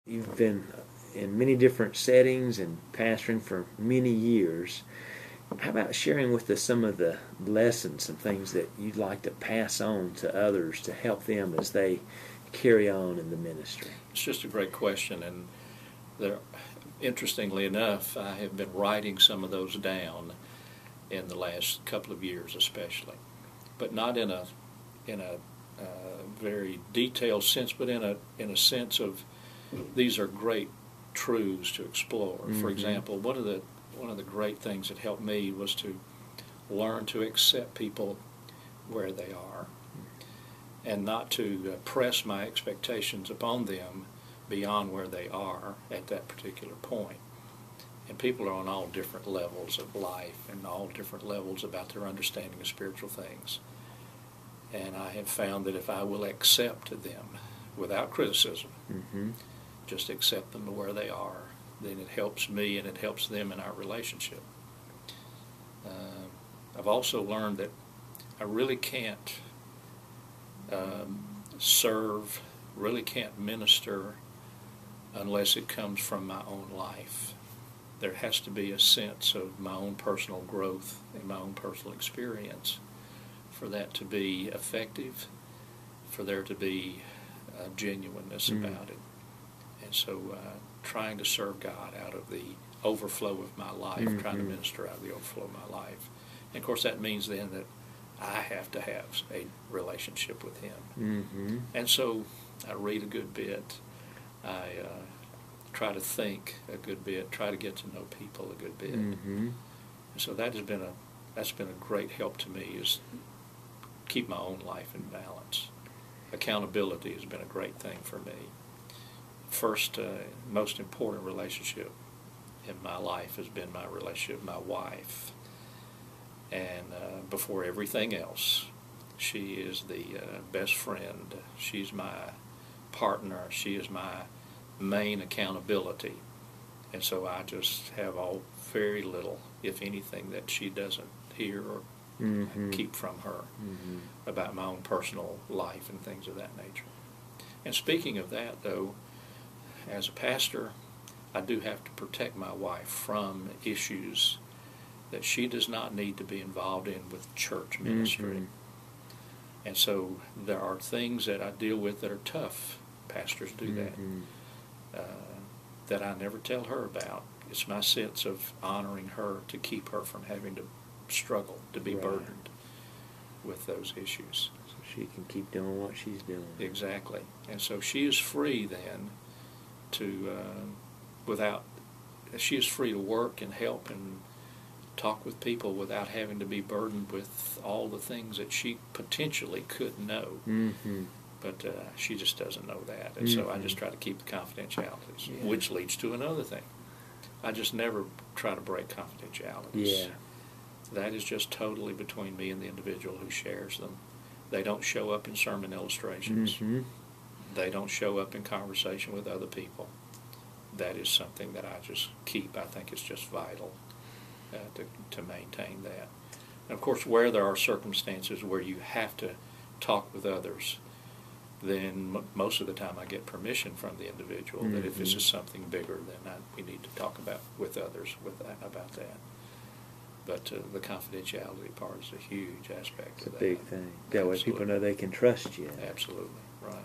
You've been in many different settings and pastoring for many years. How about sharing with us some of the lessons and things that you'd like to pass on to others to help them as they carry on in the ministry? It's just a great question, and interestingly enough, I have been writing some of those down in the last couple of years especially, but not in a very detailed sense, but in a sense of these are great truths to explore. Mm-hmm. For example, one of the great things that helped me was to learn to accept people where they are and not to press my expectations upon them beyond where they are at that particular point. And people are on all different levels of life and all different levels about their understanding of spiritual things. And I have found that if I will accept them without criticism, mm-hmm. just accept them to where they are, then it helps me and it helps them in our relationship. I've also learned that I really can't serve, really can't minister unless it comes from my own life. There has to be a sense of my own personal growth and my own personal experience for that to be effective, for there to be genuineness about it. And so trying to serve God out of the overflow of my life, trying to minister out of the overflow of my life. And of course that means then that I have to have a relationship with Him. Mm-hmm. And so I read a good bit. I try to think a good bit, try to get to know people a good bit. Mm-hmm. And so that's been a great help to me, is keep my own life in balance. Accountability has been a great thing for me. First, most important relationship in my life has been my relationship with my wife. And before everything else, she is the best friend. She's my partner. She is my main accountability. And so I just have very little, if anything, that she doesn't hear or keep from her about my own personal life and things of that nature. And speaking of that, though, as a pastor, I do have to protect my wife from issues that she does not need to be involved in with church ministry. And so there are things that I deal with that are tough. Pastors do that. That I never tell her about. It's my sense of honoring her to keep her from having to struggle, to be burdened with those issues. So she can keep doing what she's doing. Exactly. And so she is free then to, she is free to work and help and talk with people without having to be burdened with all the things that she potentially could know. But she just doesn't know that. And so I just try to keep the confidentialities, which leads to another thing. I just never try to break confidentialities. Yeah. That is just totally between me and the individual who shares them. They don't show up in sermon illustrations. They don't show up in conversation with other people. That is something that I just keep. I think it's just vital to maintain that. And of course, where there are circumstances where you have to talk with others, then most of the time I get permission from the individual that if this is something bigger, then we need to talk with others about that. But the confidentiality part is a huge aspect of that. It's a big thing. That way people know they can trust you. Absolutely, right.